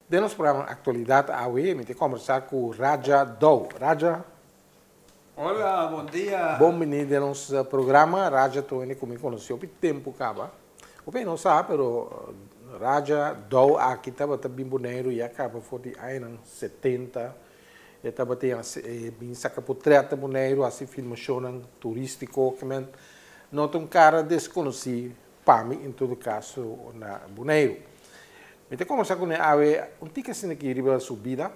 De nosso programa Actualidade AUE, me tem conversar com Raja Dou. Raja, olá, bom dia. bem-vindo ao nosso programa. Raja, estou indo comigo conheceu por tempo, acaba. O bem não sabe, mas Raja Dou aqui estava bem bonito e acaba foi de anos 70. E estava bem saca por 30 bonito, assim filmação turístico, que não tem um cara desconhecido para mim, em todo caso, na bonito. Me tem conversar com ele, um tica assim aqui riba subida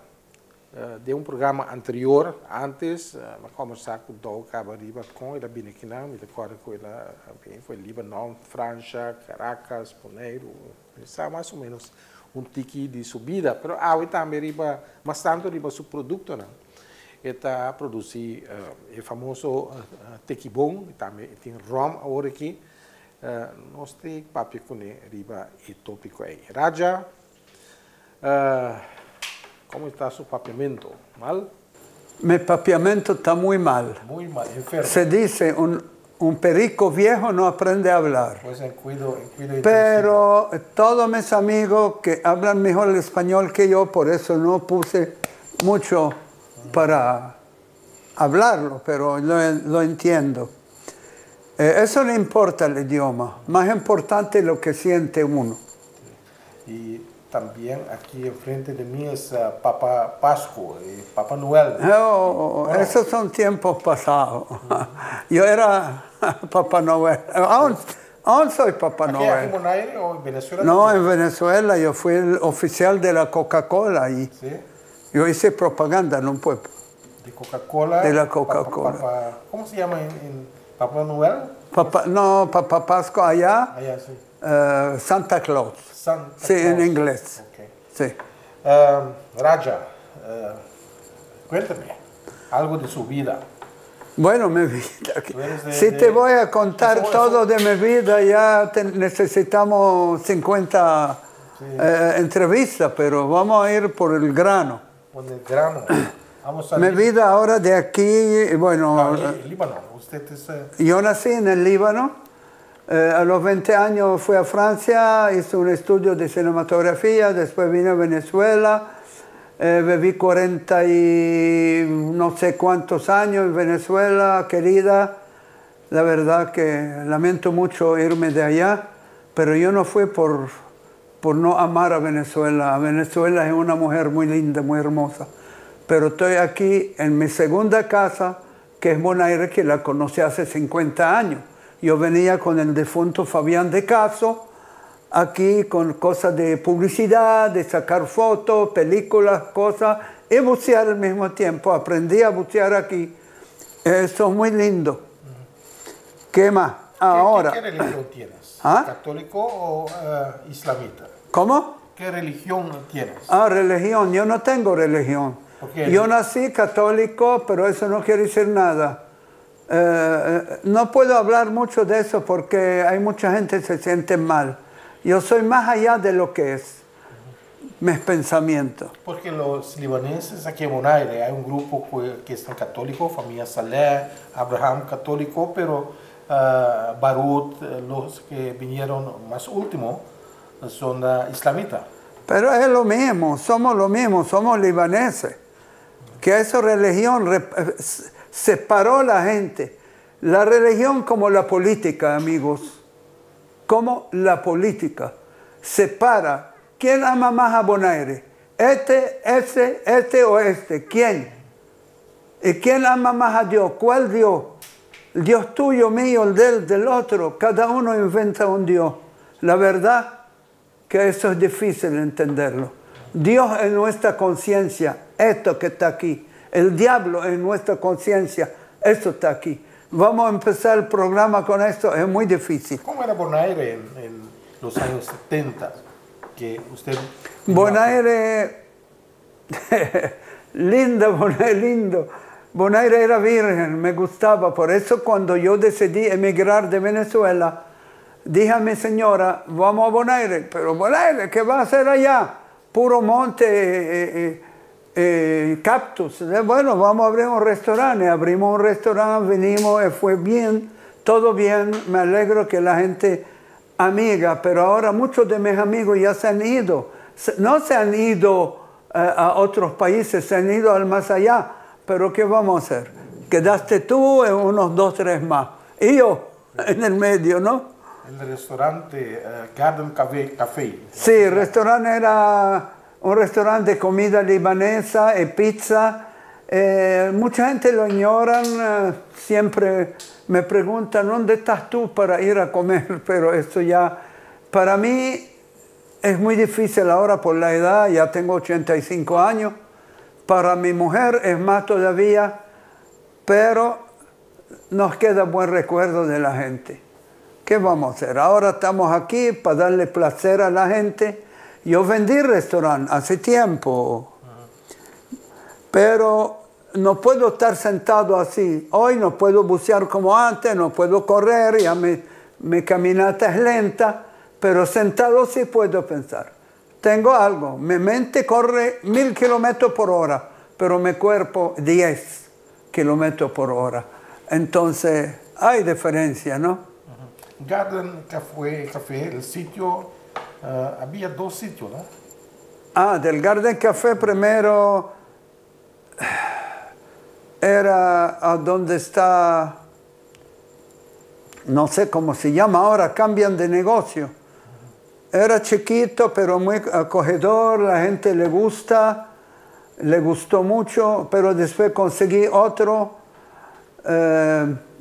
de um programa anterior, antes, me conversar com o Dou Caba riba com ele bem aqui não, me recordo com ele foi Líbano, França, Caracas, Boneiro, sabe mais ou menos um tique de subida, mas ele também riba bastante riba seu produto não, ele está produzindo o famoso tequibon, também tem rum agora aqui. Nós temos papel com riba e tópico aí. Raja, como está seu papiamento? Mal? Mi papiamento está muy mal. Muy mal, enfermo. Se dice, un perico viejo no aprende a hablar. Pues en cuido Pero todos mis amigos que hablan mejor el español que yo, por eso no puse mucho para hablarlo, pero lo entiendo. Eso no importa el idioma, más importante es lo que siente uno. Y también aquí enfrente de mí es Papa Pascua y Papa Noel. Esos son tiempos pasados. Yo era Papa Noel. Aún soy Papa Noel. ¿Aquí en Bonaire o en Venezuela? No, en Venezuela yo fui el oficial de la Coca-Cola y ¿sí? Yo hice propaganda en un pueblo. ¿De Coca-Cola? De la Coca-Cola. ¿Cómo se llama en Papa Noel? Papa Pascua allá. Allá, sí. Santa Claus. Santa sí, Claus. En inglés. Okay. Sí. Raja, cuéntame algo de su vida. Bueno, mi vida. Si te voy a contar todo de mi vida, ya necesitamos 50 entrevistas, pero vamos a ir por el grano. Por el grano. Vamos a mi vida ahora de aquí, bueno... Líbano. Usted es, Yo nací en el Líbano. A los 20 años fui a Francia, hice un estudio de cinematografía, después vine a Venezuela, viví 40 y no sé cuántos años en Venezuela, querida. La verdad que lamento mucho irme de allá, pero yo no fui por no amar a Venezuela. Venezuela es una mujer muy linda, muy hermosa. Pero estoy aquí en mi segunda casa, que es Bonaire, que la conocí hace 50 años. Yo venía con el difunto Fabián de Caso, aquí con cosas de publicidad, de sacar fotos, películas, cosas, y bucear al mismo tiempo. Aprendí a bucear aquí. Eso es muy lindo. ¿Qué más? Ahora. ¿Qué religión tienes? ¿Ah? ¿Católico o islamita? ¿Cómo? ¿Qué religión tienes? Religión. Yo no tengo religión. Yo nací católico, pero eso no quiere decir nada. No puedo hablar mucho de eso porque hay mucha gente que se siente mal. Yo soy más allá de lo que es mis pensamientos. Porque los libaneses aquí en Bonaire hay un grupo que es católico, familia Saleh, Abraham católico, pero Barut, los que vinieron más último, son islamitas. Pero es lo mismo, somos libaneses. Que esa religión separó a la gente. La religión como la política, amigos. Como la política. Separa. ¿Quién ama más a Bonaire? Este o este. ¿Quién? ¿Y quién ama más a Dios? ¿Cuál Dios? El Dios tuyo, mío, el del otro. Cada uno inventa un Dios. La verdad que eso es difícil entenderlo. Dios es nuestra conciencia, esto que está aquí. El diablo es nuestra conciencia, esto está aquí. Vamos a empezar el programa con esto, es muy difícil. ¿Cómo era Bonaire en los años 70? Que usted... Bonaire, lindo. Bonaire era virgen, me gustaba. Por eso cuando yo decidí emigrar de Venezuela, dije a mi señora, vamos a Bonaire. Pero Bonaire, ¿qué va a hacer allá? Puro monte, cactus. Bueno, vamos a abrir un restaurante. Abrimos un restaurante, vinimos, fue bien, todo bien. Me alegro que la gente amiga, pero ahora muchos de mis amigos ya se han ido. no se han ido a otros países, se han ido al más allá. Pero ¿qué vamos a hacer? Quedaste tú y unos 2, 3 más. Y yo en el medio, ¿no? El restaurante Garden Café. Sí, el restaurante era un restaurante de comida libanesa y pizza. Mucha gente lo ignoran, siempre me preguntan, ¿dónde estás tú para ir a comer? Pero esto ya, para mí es muy difícil ahora por la edad, ya tengo 85 años. Para mi mujer es más todavía, pero nos queda buen recuerdo de la gente. ¿Qué vamos a hacer? Ahora estamos aquí para darle placer a la gente. Yo vendí restaurante hace tiempo, pero no puedo estar sentado así. Hoy no puedo bucear como antes, no puedo correr, ya mi caminata es lenta, pero sentado sí puedo pensar. Tengo algo, mi mente corre 1000 kilómetros por hora, pero mi cuerpo 10 kilómetros por hora. Entonces hay diferencia, ¿no? Garden Café, el sitio, había 2 sitios, ¿no? Del Garden Café primero era a donde está, no sé cómo se llama ahora, cambian de negocio. Era chiquito, pero muy acogedor, la gente le gustó mucho, pero después conseguí otro,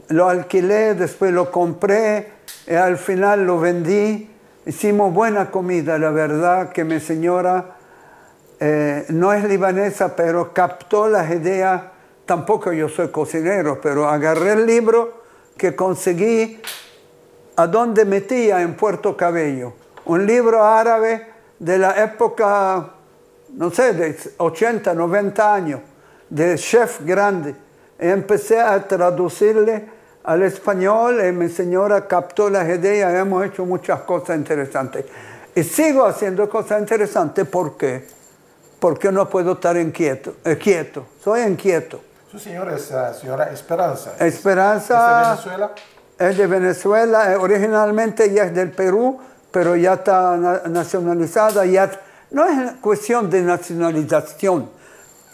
lo alquilé, después lo compré, y al final lo vendí. Hicimos buena comida, la verdad que mi señora no es libanesa, pero captó las ideas. Tampoco yo soy cocinero, pero agarré el libro que conseguí a donde metía en Puerto Cabello. Un libro árabe de la época, no sé, de 80, 90 años, de chef grande. Y empecé a traducirle al español y mi señora captó las ideas y hemos hecho muchas cosas interesantes. Y sigo haciendo cosas interesantes, ¿por qué? Porque no puedo estar quieto, soy inquieto. Su señora es señora Esperanza. Esperanza ¿Es de Venezuela? Es de Venezuela, originalmente ella es del Perú, pero ya está nacionalizada. Ya, no es cuestión de nacionalización,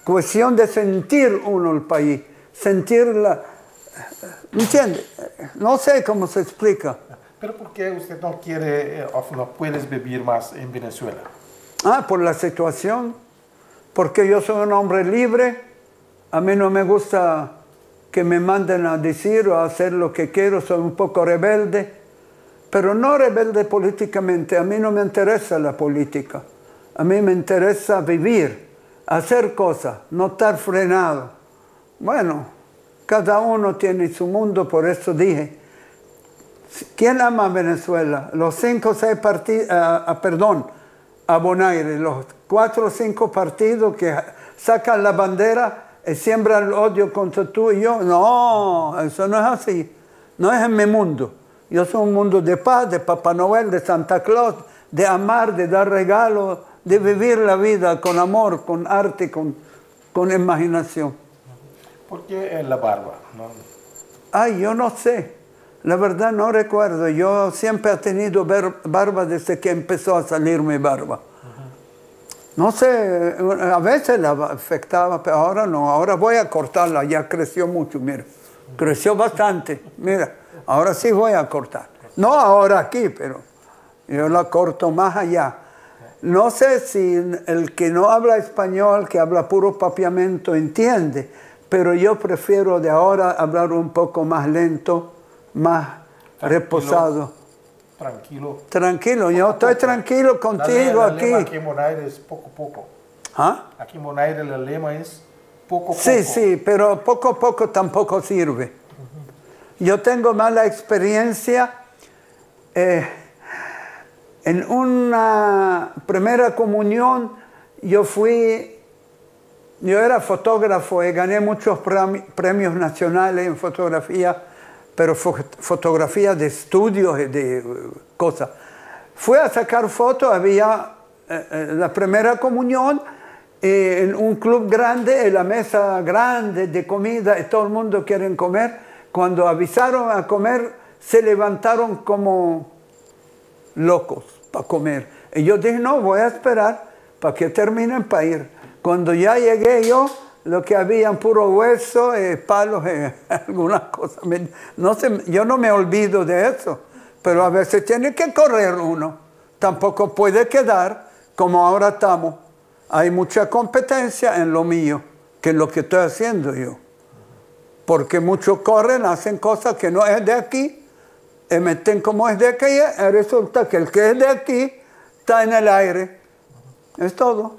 cuestión de sentir uno el país, sentirla. ¿Me entiende? No sé cómo se explica. ¿Pero por qué usted no quiere o no puedes vivir más en Venezuela? Por la situación, porque yo soy un hombre libre, a mí no me gusta que me manden a decir o a hacer lo que quiero, soy un poco rebelde, pero no rebelde políticamente, a mí no me interesa la política, a mí me interesa vivir, hacer cosas, no estar frenado. Bueno, cada uno tiene su mundo, por eso dije, ¿quién ama a Venezuela? Los 5 o 6 partidos, a Bonaire, los 4 o 5 partidos que sacan la bandera y siembran el odio contra tú y yo. No, eso no es así. No es en mi mundo. Yo soy un mundo de paz, de Papá Noel, de Santa Claus, de amar, de dar regalos, de vivir la vida con amor, con arte, con imaginación. ¿Por qué la barba? ¿No? Yo no sé. La verdad no recuerdo. Yo siempre he tenido barba desde que empezó a salir mi barba. No sé, a veces la afectaba, pero ahora no. Ahora voy a cortarla, ya creció mucho, mira. Creció bastante, mira. Ahora sí voy a cortar. No ahora aquí, pero yo la corto más allá. No sé si el que no habla español, que habla puro papiamento, entiende, pero yo prefiero de ahora hablar un poco más lento, más reposado. Tranquilo. Tranquilo, yo estoy tranquilo contigo aquí. Aquí en Bonaire es poco a poco. Aquí en Bonaire el lema es poco a poco. Sí, sí, pero poco a poco tampoco sirve. Yo tengo mala experiencia. En una primera comunión yo era fotógrafo y gané muchos premios nacionales en fotografía, pero fotografía de estudios y de cosas. Fui a sacar fotos, había la primera comunión en un club grande, en la mesa grande de comida, y todo el mundo quiere comer. Cuando avisaron a comer, se levantaron como locos para comer. Y yo dije, no, voy a esperar. para que terminen para ir. Cuando ya llegué yo, lo que había puro hueso, palos, algunas cosas. No sé, yo no me olvido de eso, pero a veces tiene que correr uno. Tampoco puede quedar como ahora estamos. Hay mucha competencia en lo mío, que es lo que estoy haciendo yo. Porque muchos corren, hacen cosas que no es de aquí, y meten como es de aquí, y resulta que el que es de aquí está en el aire. Es todo.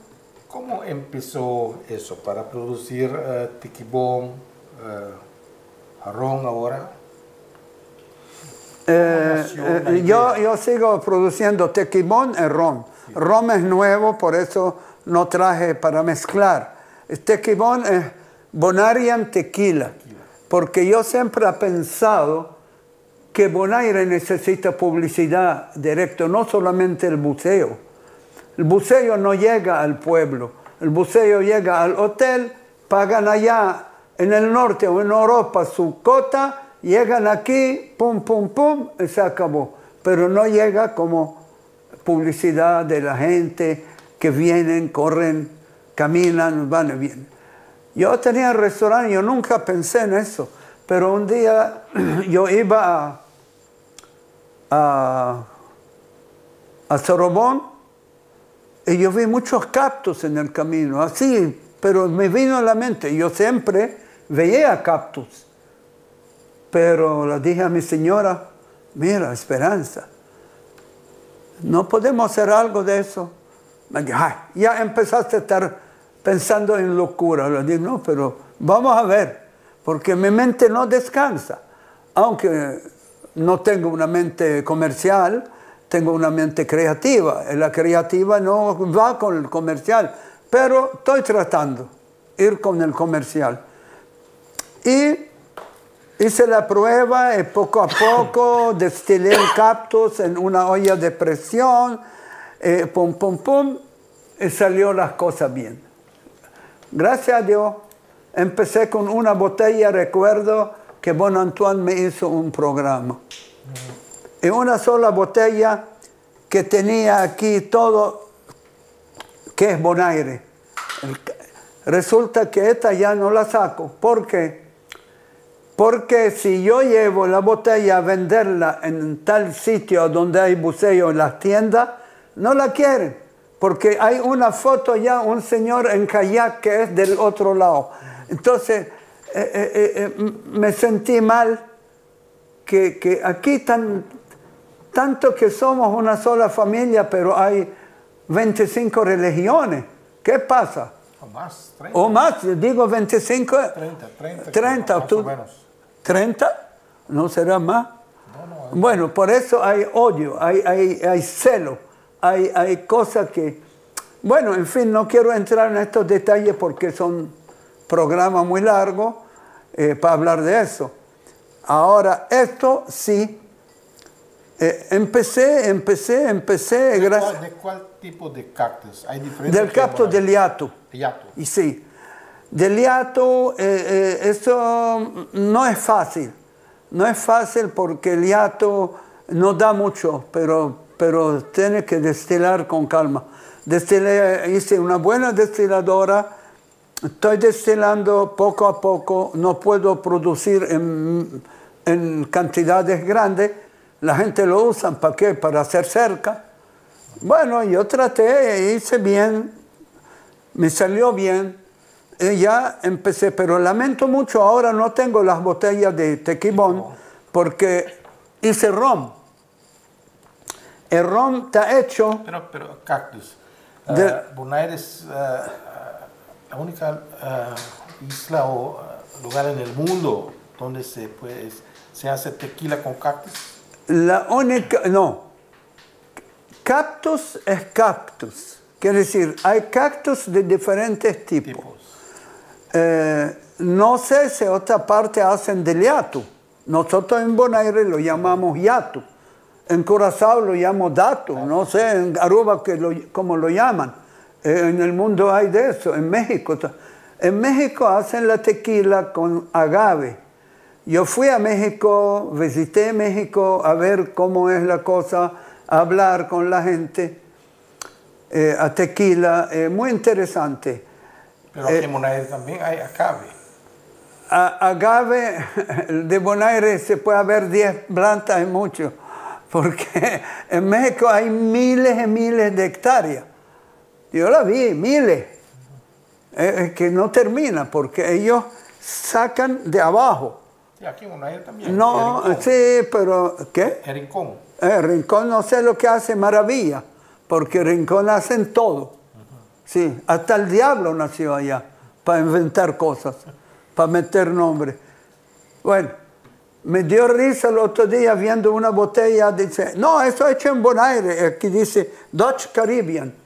¿Cómo empezó eso para producir tequibón, ron ahora? Yo sigo produciendo tequibón y ron. Sí. Ron es nuevo, por eso no traje para mezclar. Tequibón es Bonarian tequila, porque yo siempre he pensado que Bonaire necesita publicidad directa, no solamente el buceo. El buceo no llega al pueblo, el buceo llega al hotel, pagan allá en el norte o en Europa su cota, llegan aquí, pum, pum, pum, y se acabó. Pero no llega como publicidad de la gente que vienen, corren, caminan, van y vienen. Yo tenía un restaurante, yo nunca pensé en eso, pero un día yo iba a Sorobón, y yo vi muchos cactus en el camino, así, pero me vino a la mente. Yo siempre veía cactus, pero le dije a mi señora, mira, Esperanza, ¿no podemos hacer algo de eso? Me dijo, ay, ya empezaste a estar pensando en locura. Le dije, no, pero vamos a ver, porque mi mente no descansa. Aunque no tengo una mente comercial, tengo una mente creativa. La creativa no va con el comercial, pero estoy tratando de ir con el comercial. Y hice la prueba y poco a poco destilé el cactus en una olla de presión, pum, pum, pum, y salió las cosas bien. Gracias a Dios, empecé con una botella, recuerdo que Bon Antoine me hizo un programa. Y una sola botella que tenía aquí todo, que es Bonaire. Resulta que esta ya no la saco. ¿Por qué? Porque si yo llevo la botella a venderla en tal sitio donde hay buceo en las tiendas, no la quieren. Porque hay una foto ya, un señor en kayak que es del otro lado. Entonces, me sentí mal que aquí tanto que somos una sola familia, pero hay 25 religiones. ¿Qué pasa? O más, 30. O más, digo 25. 30 más o menos. ¿30? ¿No será más? No. Bueno, por eso hay odio, hay celo, hay cosas que... Bueno, en fin, no quiero entrar en estos detalles porque son programas muy largos para hablar de eso. Ahora, esto sí, empecé. ¿De cuál tipo de cactus? ¿Hay diferentes? Del cactus del hiato. Y sí, del hiato, eso no es fácil. No es fácil porque el hiato no da mucho, pero tiene que destilar con calma. Hice una buena destiladora. Estoy destilando poco a poco, no puedo producir en cantidades grandes. La gente lo usa, ¿para qué? Para hacer cerca. Bueno, yo traté, hice bien, me salió bien, y ya empecé, pero lamento mucho, ahora no tengo las botellas de tequibón porque hice ron. El ron está hecho... Pero cactus. Bonaire es la única isla o lugar en el mundo donde se hace tequila con cactus. La única, no. Cactus es cactus. Quiere decir, hay cactus de diferentes tipos. No sé si otra parte hacen del hiato. Nosotros en Bonaire lo llamamos hiato. En Curazao lo llamo dato. No sé en Aruba cómo lo llaman. En el mundo hay de eso. En México hacen la tequila con agave. Yo fui a México, visité México a ver cómo es la cosa, a hablar con la gente. a tequila, muy interesante. Pero aquí en Bonaire también hay agave. Agave de Bonaire se puede haber 10 plantas y mucho, porque en México hay miles y miles de hectáreas. Yo la vi, miles. Que no termina, porque ellos sacan de abajo. Y aquí en Bonaire también. No, sí, pero ¿qué? El Rincón. Rincón no sé lo que hace, maravilla, porque Rincón hacen todo. Sí, hasta el diablo nació allá para inventar cosas, para meter nombres. Bueno, me dio risa el otro día viendo una botella, dice, no, eso es hecho en Bonaire, aquí dice Dutch Caribbean.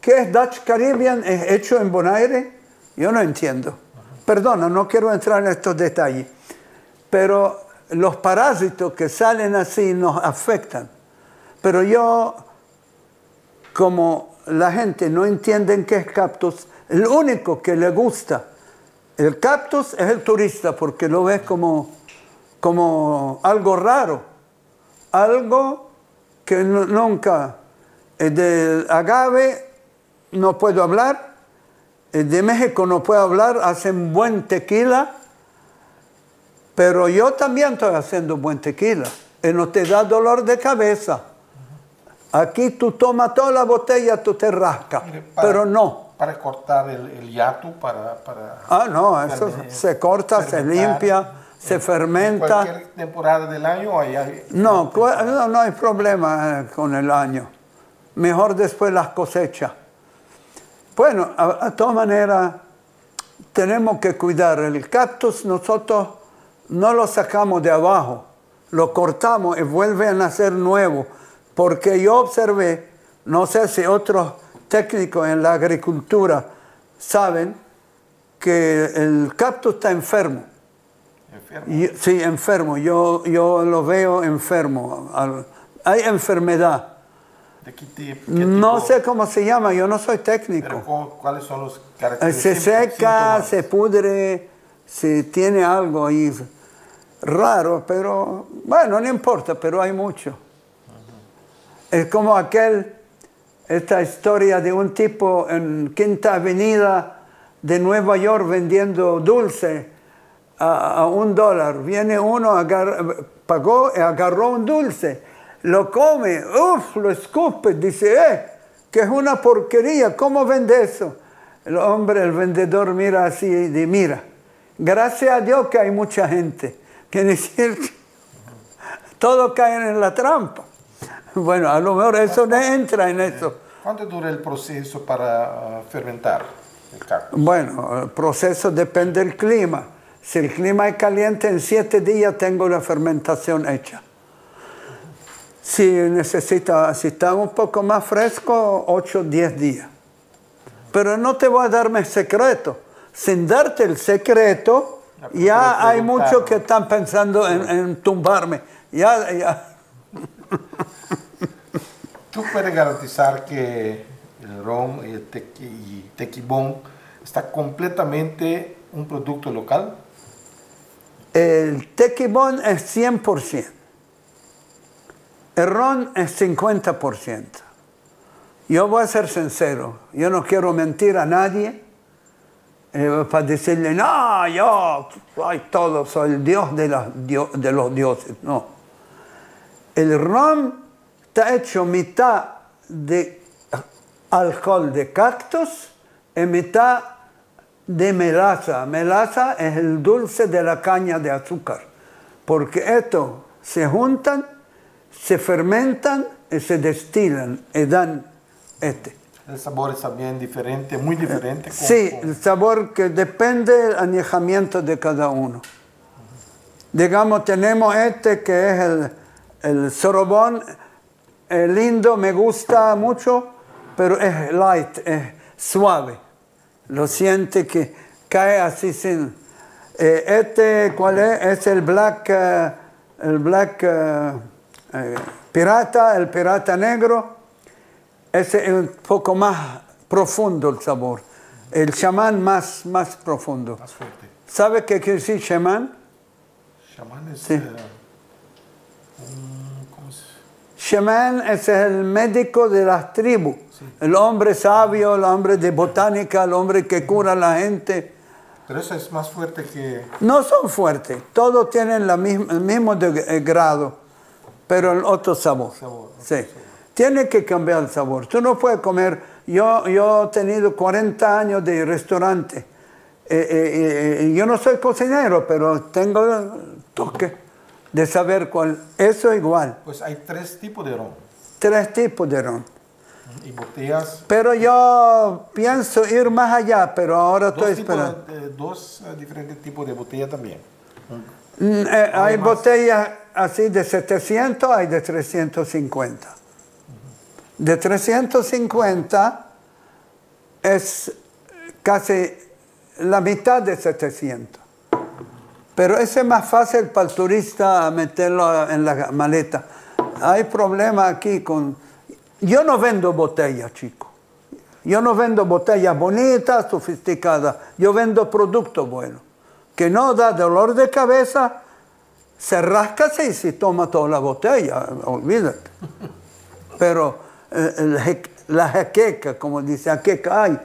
¿Qué es Dutch Caribbean? ¿Es hecho en Bonaire? Yo no entiendo. Perdona, no quiero entrar en estos detalles. Pero los parásitos que salen así nos afectan. Pero yo, como la gente no entiende qué es cactus, el único que le gusta el cactus es el turista, porque lo ves como algo raro, algo que nunca. Del agave no puedo hablar, de México no puedo hablar, hacen buen tequila, pero yo también estoy haciendo buen tequila y no te da dolor de cabeza. Aquí tú tomas toda la botella, tú te rascas, pero no. Para cortar el hiato, para no, eso se corta, se limpia, se fermenta. ¿En cualquier temporada del año hay? No hay problema con el año. Mejor después las cosechas. Bueno, a todas maneras, tenemos que cuidar. El cactus nosotros no lo sacamos de abajo, lo cortamos y vuelve a nacer nuevo. Porque yo observé, no sé si otros técnicos en la agricultura saben que el cactus está enfermo. ¿Enfermo? Sí, enfermo. Yo lo veo enfermo. Hay enfermedad. ¿De qué tipo? No sé cómo se llama, yo no soy técnico. ¿Pero cuáles son los característicos? Se seca, se pudre, se tiene algo ahí raro, pero bueno, no importa, pero hay mucho. Es como esta historia de un tipo en Quinta Avenida de Nueva York vendiendo dulce a $1. Viene uno, pagó y agarró un dulce. Lo come, lo escupe, dice, que es una porquería, ¿cómo vende eso? El hombre, el vendedor mira así y dice, mira, gracias a Dios que hay mucha gente, que decir, todos caen en la trampa. Bueno, a lo mejor eso no entra en eso. ¿Cuánto dura el proceso para fermentar el cactus? Bueno, el proceso depende del clima. Si el clima es caliente, en 7 días tengo la fermentación hecha. Si está un poco más fresco, 8 o 10 días. Pero no te voy a darme secreto. Sin darte el secreto, ya hay muchos que están pensando en tumbarme. Ya. ¿Tú puedes garantizar que el ron y el tequibón está completamente un producto local? El tequibón es 100%. El ron es 50%. Yo voy a ser sincero, yo no quiero mentir a nadie para decirle, no, yo soy todo, soy el dios de los dioses. No. El ron está hecho mitad de alcohol de cactus y mitad de melaza. Melaza es el dulce de la caña de azúcar, porque estos se juntan, se fermentan y se destilan y dan El sabor es también diferente, muy diferente. Sí, el sabor que depende del añejamiento de cada uno. Digamos, tenemos que es el sorobón, lindo, me gusta mucho, pero es light, es suave. Lo siente que cae así sin... ¿cuál es? Es el black pirata, el pirata negro. Ese es un poco más profundo el sabor. El chamán más profundo. Más fuerte. ¿Sabe qué quiere decir chamán? Chamán es... Sí. ¿cómo se...? Chamán es el médico de las tribus. Sí. El hombre sabio, el hombre de botánica, el hombre que cura a la gente. Pero eso es más fuerte que... No son fuertes, todos tienen el mismo grado, pero el otro sabor. Sí. Tiene que cambiar el sabor. Tú no puedes comer... Yo he tenido 40 años de restaurante. Yo no soy cocinero, pero tengo el toque de saber cuál. Eso igual. Pues hay 3 tipos de ron. 3 tipos de ron. Y botellas... Pero yo pienso ir más allá, pero ahora estoy esperando. 2 diferentes tipos de botella también. Hay botellas así de 700, hay de 350. De 350 es casi la mitad de 700. Pero ese es más fácil para el turista meterlo en la maleta. Hay problema aquí con... Yo no vendo botellas, chicos. Yo no vendo botellas bonitas, sofisticadas. Yo vendo productos buenos. Que no da dolor de cabeza, se rasca y se toma toda la botella, olvídate. Pero la jaqueca, como dice, jaqueca hay.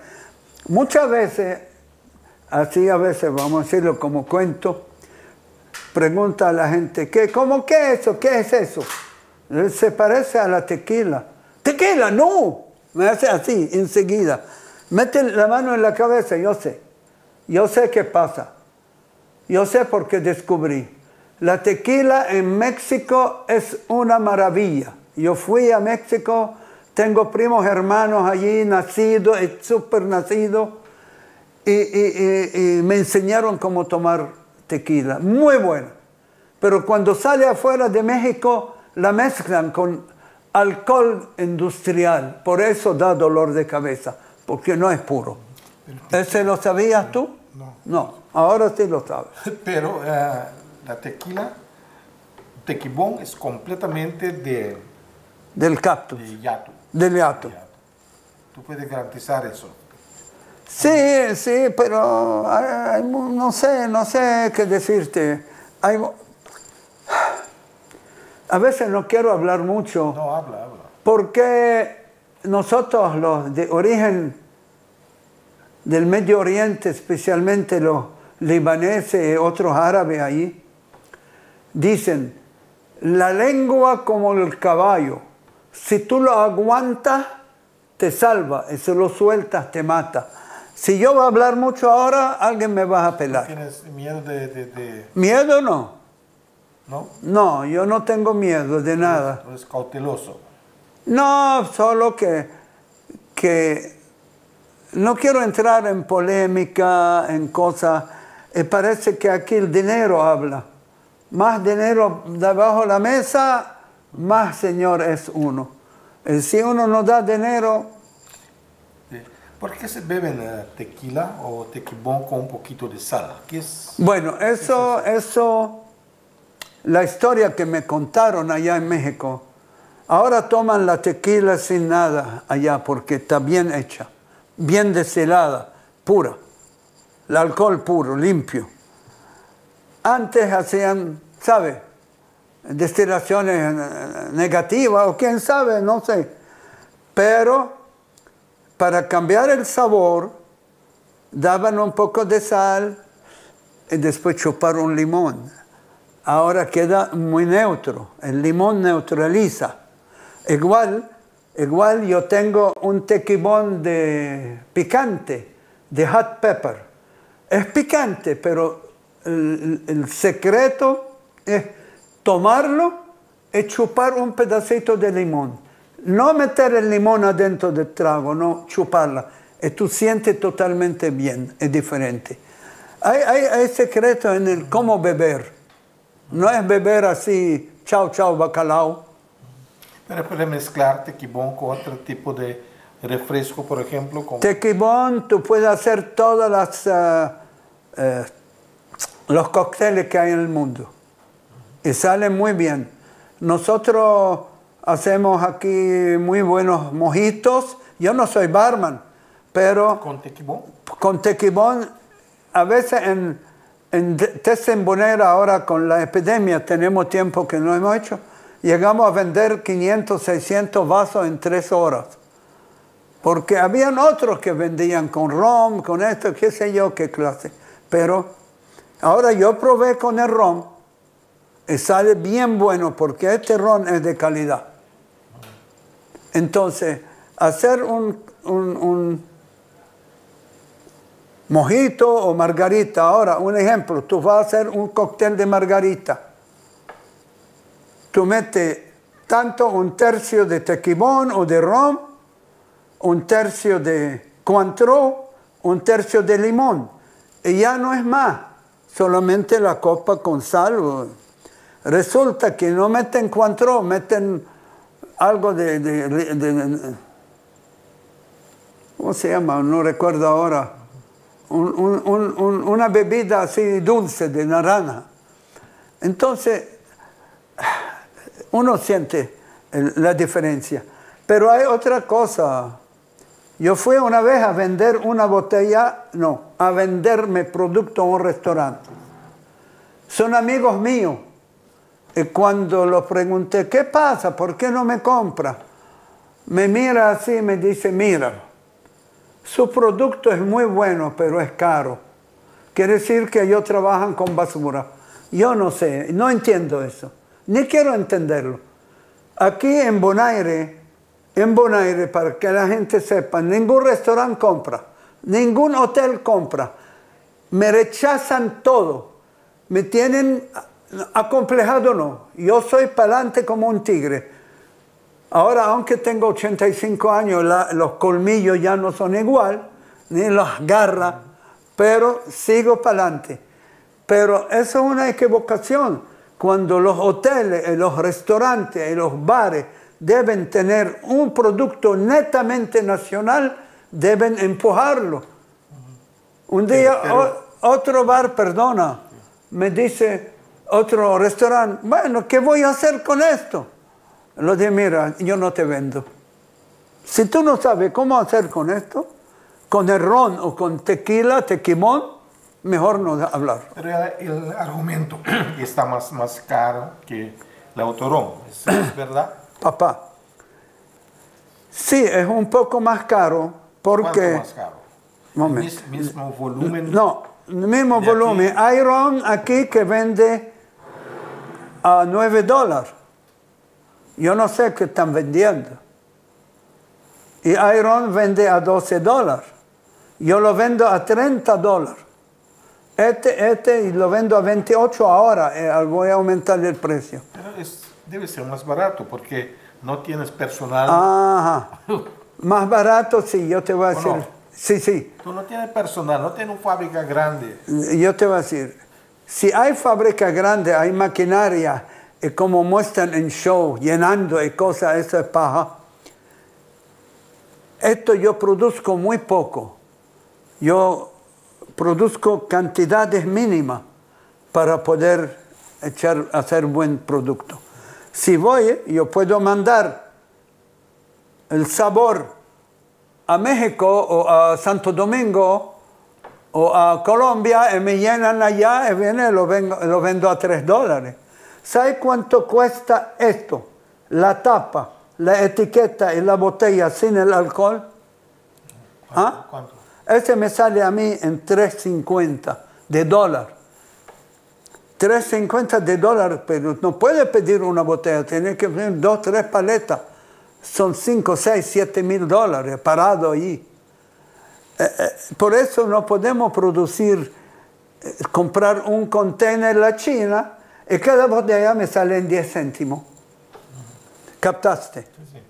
Muchas veces, así a veces, vamos a decirlo como cuento, pregunta a la gente, ¿qué es eso? ¿Qué es eso? Se parece a la tequila. ¡Tequila, no! Me hace así, enseguida. Mete la mano en la cabeza, yo sé. Yo sé qué pasa. Yo sé porque descubrí. La tequila en México es una maravilla. Yo fui a México, tengo primos hermanos allí, nacidos, súper nacidos, y me enseñaron cómo tomar tequila. Muy bueno. Pero cuando sale afuera de México, la mezclan con alcohol industrial. Por eso da dolor de cabeza, porque no es puro. ¿Ese lo sabías tú? No. No, ahora sí lo sabes. Pero la tequila, tequibón es completamente del cactus. de yato. Del yato. Tú puedes garantizar eso. Sí, sí, pero no sé qué decirte. A veces no quiero hablar mucho. No, habla. Porque nosotros, los de origen del Medio Oriente, especialmente los libaneses y otros árabes ahí, dicen, la lengua como el caballo, si tú lo aguantas, te salva, y si lo sueltas, te mata. Si yo voy a hablar mucho ahora, alguien me va a pelar. ¿Tienes miedo de...? ¿Miedo no? ¿No? No, yo no tengo miedo de nada. Es cauteloso. No, solo que no quiero entrar en polémica, en cosas. Parece que aquí el dinero habla. Más dinero debajo de la mesa, más señor es uno. Si uno no da dinero... ¿Por qué se beben tequila o tequibón con un poquito de sal? ¿Qué es? Bueno, eso, la historia que me contaron allá en México, ahora toman la tequila sin nada allá porque está bien hecha, bien destilada, pura, el alcohol puro, limpio. Antes hacían, ¿sabe? Destilaciones negativas o quién sabe, no sé. Pero para cambiar el sabor, daban un poco de sal y después chupar un limón. Ahora queda muy neutro, el limón neutraliza. Igual yo tengo un tequibón de picante, de hot pepper. Es picante, pero el secreto es tomarlo y chupar un pedacito de limón. No meter el limón adentro del trago, no chuparla. Y tú sientes totalmente bien, es diferente. Hay secreto en el cómo beber. No es beber así, chao, chao, bacalao. Pero puedes mezclar tequibón con otro tipo de refresco, por ejemplo. Con... Tequibón, tú puedes hacer todas los cócteles que hay en el mundo. Y salen muy bien. Nosotros hacemos aquí muy buenos mojitos. Yo no soy barman, pero... ¿Con tequibón? Con tequibón, a veces en Tessembonera, ahora con la epidemia, tenemos tiempo que no hemos hecho, llegamos a vender 500, 600 vasos en 3 horas. Porque habían otros que vendían con ron, con esto, qué sé yo, qué clase. Pero ahora yo probé con el ron y sale bien bueno porque este ron es de calidad. Entonces, hacer un mojito o margarita. Ahora, un ejemplo, tú vas a hacer un cóctel de margarita. Tú metes tanto un tercio de tequimón o de ron, un tercio de Cointreau, un tercio de limón. Y ya no es más, solamente la copa con sal. Resulta que no meten Cointreau, meten algo de ¿cómo se llama? No recuerdo ahora. Una bebida así dulce de naranja. Entonces, uno siente la diferencia. Pero hay otra cosa. Yo fui una vez a vender una botella, a venderme producto a un restaurante. Son amigos míos. Y cuando los pregunté, ¿qué pasa? ¿Por qué no me compra? Me mira así y me dice, mira, su producto es muy bueno, pero es caro. Quiere decir que ellos trabajan con basura. Yo no sé, no entiendo eso. Ni quiero entenderlo. Aquí en Bonaire, para que la gente sepa, ningún restaurante compra, ningún hotel compra. Me rechazan todo. Me tienen acomplejado, no. Yo soy pa'lante como un tigre. Ahora, aunque tengo 85 años, los colmillos ya no son igual, ni las garras, pero sigo pa'lante. Pero eso es una equivocación. Cuando los hoteles, los restaurantes y los bares deben tener un producto netamente nacional, deben empujarlo. Un día otro bar, perdona, me dice otro restaurante, bueno, ¿qué voy a hacer con esto? Lo dije, mira, yo no te vendo. Si tú no sabes cómo hacer con esto, con el ron o con tequila, tequimón, mejor no hablar. Pero el argumento que está más caro que el autorón, ¿es verdad? Papá, sí, es un poco más caro porque... ¿Cuánto más caro? Momento. ¿Mismo volumen? No, mismo volumen. Aquí. Hay ron aquí que vende a $9. Yo no sé qué están vendiendo. Y hay ron vende a $12. Yo lo vendo a $30. Este lo vendo a 28 ahora. Voy a aumentar el precio. Pero debe ser más barato porque no tienes personal. Ajá. Más barato, sí, yo te voy a decir. No? Sí, sí. Tú no tienes personal, no tienes una fábrica grande. Yo te voy a decir, si hay fábrica grande, hay maquinaria, y como muestran en show, llenando y cosas, eso es paja. Esto yo produzco muy poco. Yo produzco cantidades mínimas para poder hacer buen producto. Si voy, yo puedo mandar el sabor a México o a Santo Domingo o a Colombia y me llenan allá y viene lo vendo a $3. ¿Sabe cuánto cuesta esto? La tapa, la etiqueta y la botella sin el alcohol. ¿Cuánto? Ese me sale a mí en $3.50 de dólar. $3.50, pero no puede pedir una botella, tiene que pedir 2, 3 paletas. Son 5, 6, 7 mil dólares parado allí. Por eso no podemos producir, comprar un container en la China y cada botella me sale en 10 céntimos. ¿Captaste? Sí.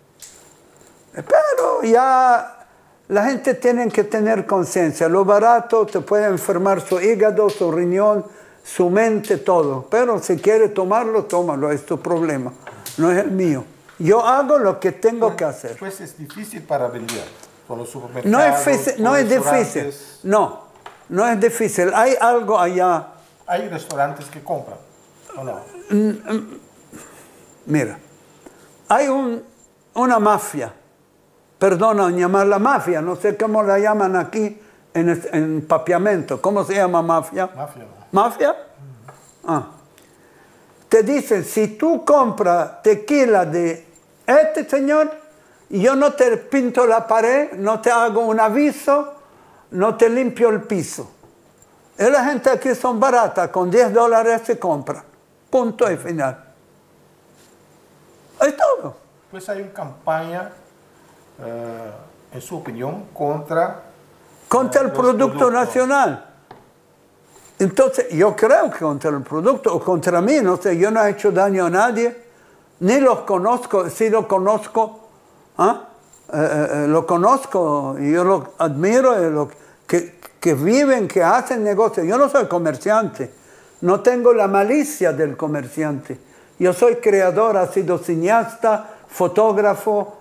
Pero ya la gente tiene que tener conciencia. Lo barato te puede enfermar su hígado, su riñón, su mente, todo. Pero si quiere tomarlo, tómalo, es tu problema, no es el mío. Yo hago lo que tengo que hacer. Pues es difícil para vender con los supermercados. No es difícil. No es difícil. Hay algo allá. Hay restaurantes que compran, ¿o no? Mira, hay una mafia. Perdona llamarla mafia, no sé cómo la llaman aquí en Papiamento. ¿Cómo se llama mafia? Mafia. ¿Mafia? Te dicen, si tú compras tequila de este señor, yo no te pinto la pared, no te hago un aviso, no te limpio el piso. Y la gente aquí son baratas, con $10 se compra. Punto y final. Es todo. Pues hay una campaña, en su opinión, contra el producto nacional. Entonces, yo creo que contra el producto o contra mí, no sé, yo no he hecho daño a nadie, ni los conozco, si lo conozco, lo conozco y yo lo admiro, que viven, que hacen negocios. Yo no soy comerciante, no tengo la malicia del comerciante. Yo soy creador, he sido cineasta, fotógrafo,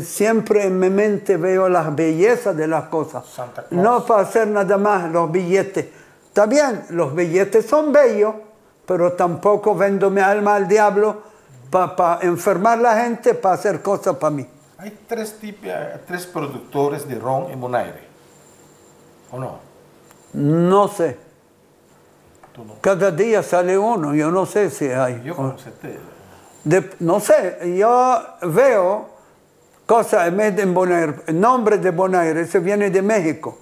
siempre en mi mente veo las bellezas de las cosas. No para hacer nada más los billetes. Está bien, los billetes son bellos, pero tampoco vendo mi alma al diablo para enfermar a la gente, para hacer cosas para mí. Hay tres productores de ron en Bonaire, ¿o no? No sé. ¿Tú no? Cada día sale uno, yo no sé si hay. Yo con certeza. No sé, yo veo cosas en Bonaire, el nombre de Bonaire, ese viene de México.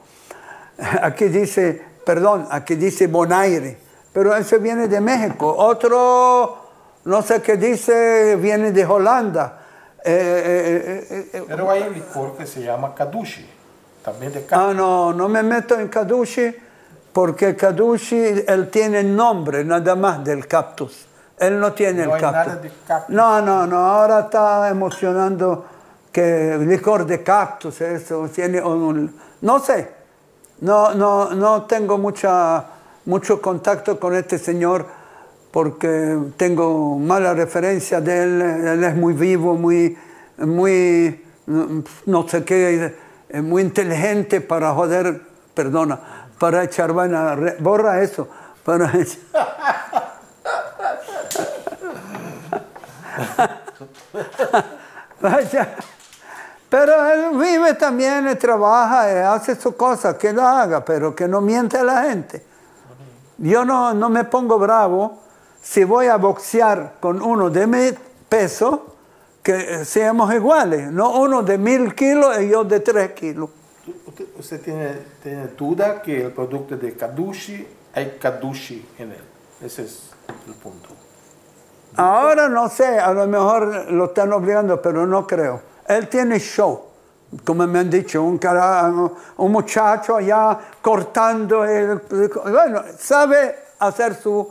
Aquí dice... Perdón, aquí dice Bonaire, pero ese viene de México. Otro, no sé qué dice, viene de Holanda. Pero hay un licor que se llama Kadushi, también de cactus. No me meto en Kadushi, porque Kadushi, él tiene el nombre nada más del cactus. Él no tiene el cactus. No hay nada de cactus. No, ahora está emocionando que licor de cactus, eso, tiene no sé. No tengo mucho contacto con este señor porque tengo mala referencia de él. Él es muy vivo, muy no sé qué, muy inteligente para joder, perdona, para echar vaina. Borra eso. Para Vaya. Pero él vive también, él trabaja, hace su cosa, que lo haga, pero que no miente a la gente. Yo no me pongo bravo si voy a boxear con uno de mi peso, que seamos iguales, no uno de 1000 kilos y yo de 3 kilos. ¿Usted tiene duda que el producto de Kadushi, hay Kadushi en él? Ese es el punto. Ahora no sé, a lo mejor lo están obligando, pero no creo. Él tiene show, como me han dicho, un muchacho allá cortando, bueno, sabe hacer su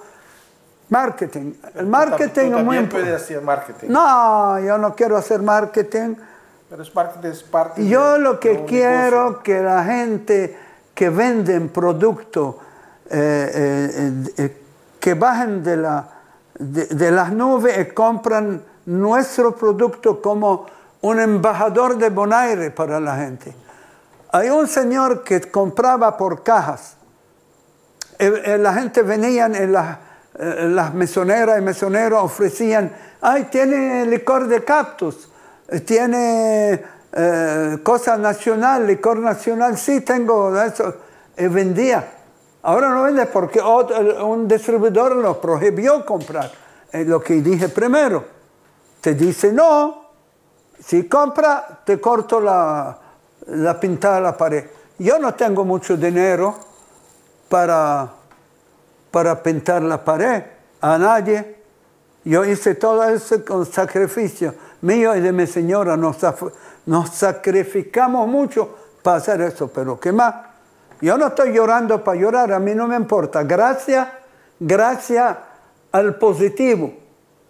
marketing. El marketing es muy importante. ¿Puede hacer marketing? No, yo no quiero hacer marketing. Pero es parte yo lo que quiero que la gente que venden productos, que bajen de las nubes y compran nuestro producto como un embajador de Bonaire para la gente. Hay un señor que compraba por cajas. La gente venía en las mesoneras y mesoneros ofrecían, ay, tiene licor de cactus, tiene cosa nacional, licor nacional, sí, tengo eso. Y vendía. Ahora no vende porque un distribuidor lo prohibió comprar. Lo que dije primero, te dice no. Si compra, te corto la pintada de la pared. Yo no tengo mucho dinero para pintar la pared a nadie. Yo hice todo eso con sacrificio mío y de mi señora. Nos sacrificamos mucho para hacer eso, pero ¿qué más? Yo no estoy llorando para llorar, a mí no me importa. Gracias al positivo,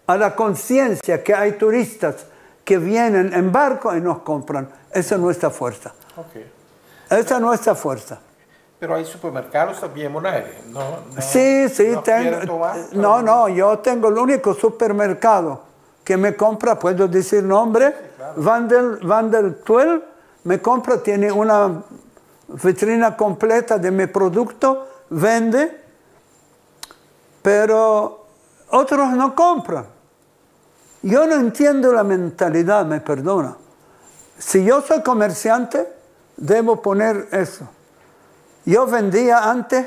a la conciencia que hay turistas que vienen en barco y nos compran. Esa es nuestra fuerza. Okay. Esa es nuestra fuerza. Pero hay supermercados también en Bonaire. Sí, tengo. Yo tengo el único supermercado que me compra, puedo decir nombre, sí, claro. Vandel 12, me compra, tiene una vitrina completa de mi producto, vende, pero otros no compran. Yo no entiendo la mentalidad, me perdona. Si yo soy comerciante, debo poner eso. Yo vendía antes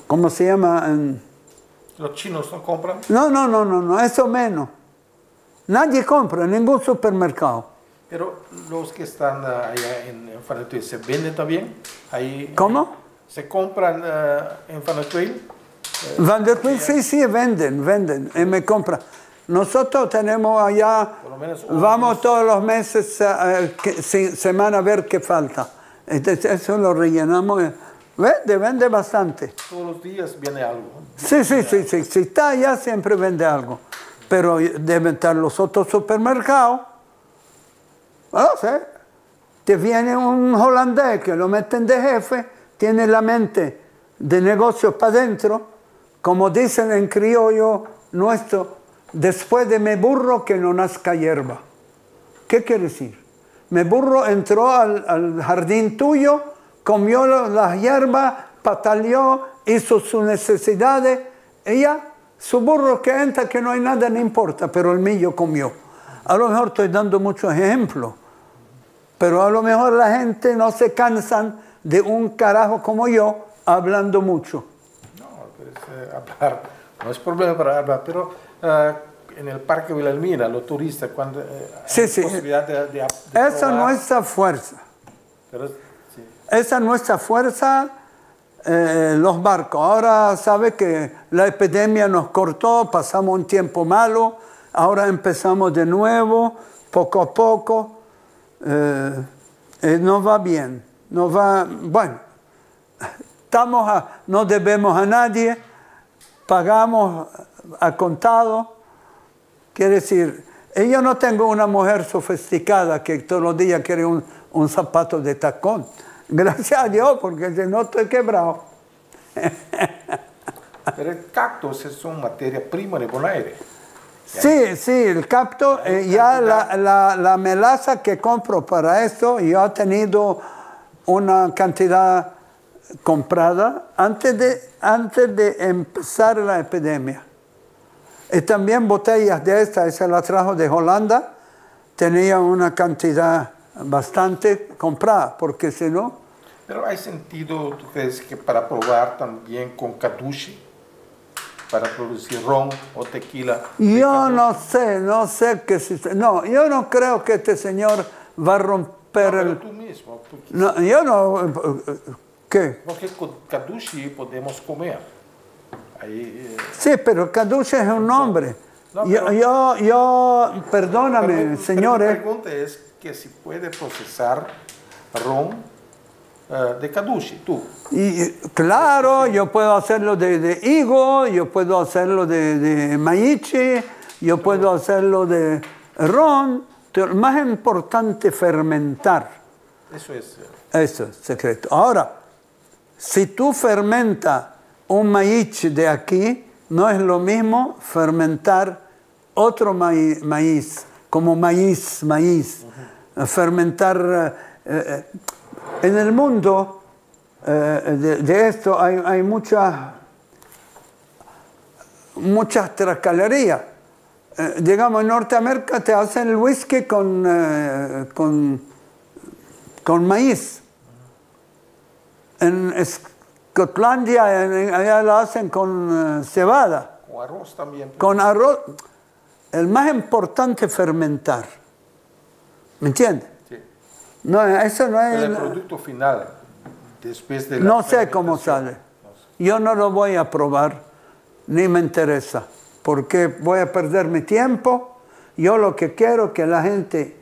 ¿cómo se llama? ¿Los chinos no compran? No, eso menos. Nadie compra en ningún supermercado. Pero los que están allá en Fanatuil, ¿se venden también? Ahí, ¿Cómo? ¿Se compran en Fanatuil? Vanderbilt, sí, venden y me compran. Nosotros tenemos allá, Por lo menos vamos todos los meses, semana a ver qué falta. Entonces, eso lo rellenamos. Vende bastante. Todos los días viene algo. Sí. Si está allá, siempre vende algo. Pero deben estar los otros supermercados. No sé. Te viene un holandés que lo meten de jefe, tiene la mente de negocios para adentro, como dicen en criollo nuestro, después de me burro que no nazca hierba. ¿Qué quiere decir? Me burro entró al jardín tuyo, comió las hierbas, pataleó, hizo sus necesidades, y ya, su burro que entra, que no hay nada, no importa, pero el mío comió. A lo mejor estoy dando muchos ejemplos, pero a lo mejor la gente no se cansan de un carajo como yo hablando mucho. No, pero hablar, no es problema para hablar, pero en el Parque Wilhelmina, los turistas, cuando hay posibilidad de esa probar, es nuestra fuerza. Pero, sí. Esa es nuestra fuerza, los barcos. Ahora sabe que la epidemia nos cortó, pasamos un tiempo malo, ahora empezamos de nuevo, poco a poco. Nos va bien, bueno, no debemos a nadie, pagamos a contado. Quiere decir, yo no tengo una mujer sofisticada que todos los días quiere un zapato de tacón. Gracias a Dios, porque si no estoy quebrado. Pero el cactus es una materia prima de Buenos Aires. Sí, el cactus, ya la melaza que compro para esto, yo he tenido una cantidad comprada antes de empezar la epidemia. Y también botellas de esta, esa la trajo de Holanda, tenía una cantidad bastante comprada, porque si no... Pero hay sentido, ¿tú crees que para probar también con Caduce, para producir ron o tequila? Yo no sé qué si... No, yo no creo que este señor va a romper pero tú mismo. No, yo no... ¿Qué? Porque con Caduce podemos comer. Ahí, Sí, pero Caduce es un nombre. No, pero, perdóname, señores. La pregunta es que si puede procesar ron de Caduce, tú. Claro, yo puedo hacerlo de higo, yo puedo hacerlo de maíche, yo puedo hacerlo de ron. Más importante fermentar. Eso es. Eso es secreto. Ahora, si tú fermentas un maíz de aquí, no es lo mismo fermentar otro maíz, como maíz. Fermentar... en el mundo de esto hay muchas tracalerías. Digamos, en Norteamérica te hacen el whisky con maíz. En Escotlandia, allá lo hacen con cebada. Con arroz también. Con arroz. El más importante es fermentar. ¿Me entiendes? Sí. No, eso no es... El producto final, después de la No sé cómo sale. Yo no lo voy a probar, ni me interesa, porque voy a perder mi tiempo. Yo lo que quiero es que la gente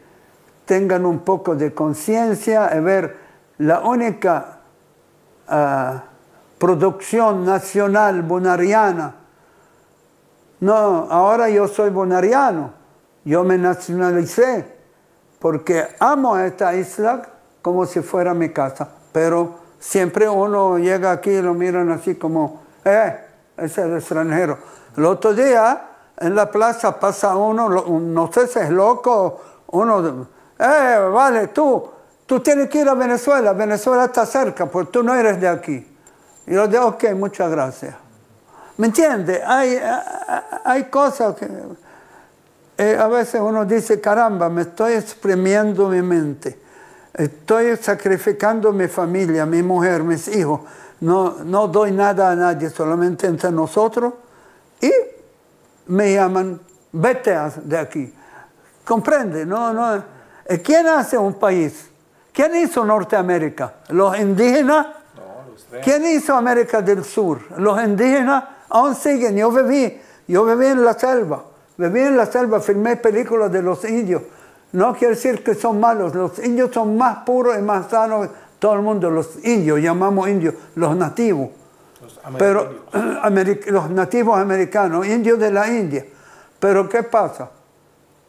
tenga un poco de conciencia y ver la única producción nacional bonariana. No, ahora yo soy bonariano, yo me nacionalicé, porque amo a esta isla como si fuera mi casa, pero siempre uno llega aquí y lo miran así como, es el extranjero. El otro día en la plaza pasa uno, no sé si es loco, uno, vale, tú tienes que ir a Venezuela, Venezuela está cerca, pues tú no eres de aquí. Y yo digo, ok, muchas gracias. ¿Me entiendes? Hay cosas que a veces uno dice, caramba, me estoy exprimiendo mi mente, estoy sacrificando mi familia, mi mujer, mis hijos, no doy nada a nadie, solamente entre nosotros, y me llaman, vete de aquí. ¿Comprende? No. ¿Quién hace un país? ¿Quién hizo Norteamérica? ¿Los indígenas? No, ¿Quién hizo América del Sur? Los indígenas aún siguen. Yo viví en la selva. Viví en la selva, filmé películas de los indios. No quiere decir que son malos. Los indios son más puros y más sanos. Todo el mundo, los indios, llamamos indios, los nativos. Pero los nativos americanos, indios de la India. Pero ¿qué pasa?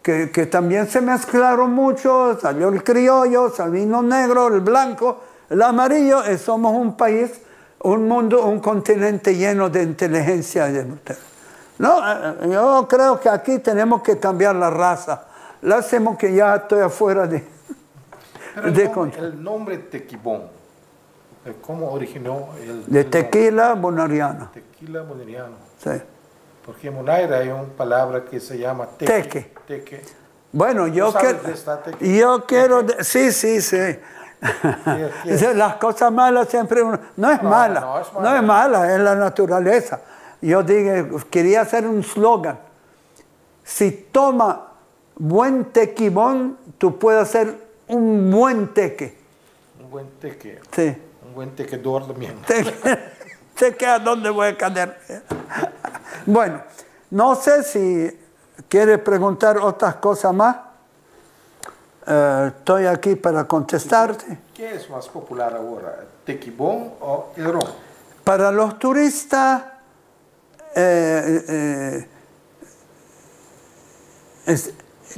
Que también se mezclaron mucho, salió el criollo, salió el negro, el blanco, el amarillo, y somos un país, un mundo, un continente lleno de inteligencia. No, yo creo que aquí tenemos que cambiar la raza. Lástima que ya estoy afuera de... el nombre Tequibón, ¿cómo originó de tequila bonariano. Tequila bonariano. Sí. Porque en Bonaire hay una palabra que se llama teque. Teque. Bueno, yo quiero... Sí. Las cosas malas siempre... No es mala, no es mala, es la naturaleza. Yo quería hacer un slogan. Si toma buen tequibón, tú puedes hacer un buen teque. Un buen teque. Sí. Un buen tequedor también. Teque a dónde voy a caer. Bueno, no sé si quiere preguntar otras cosas más. Estoy aquí para contestarte. ¿Qué es más popular ahora, tequibón o el ron? Para los turistas,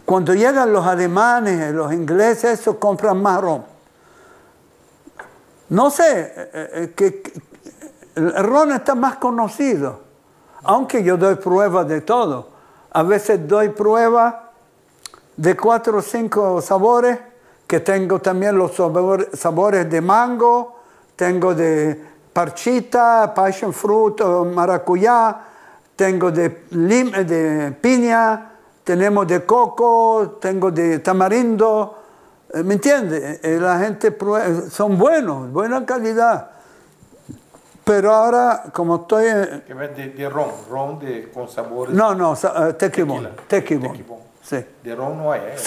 cuando llegan los alemanes, los ingleses, eso compran más ron. No sé, el ron está más conocido, aunque yo doy pruebas de todo. A veces doy pruebas de 4 o 5 sabores, que tengo también los sabores de mango, tengo de parchita, passion fruit, maracuyá, tengo de piña, tenemos de coco, tengo de tamarindo, ¿me entiende? La gente prueba, son buenos, buena calidad. Pero ahora, como estoy... Que de ron con sabores... No, tequibón. Sí. De ron no hay.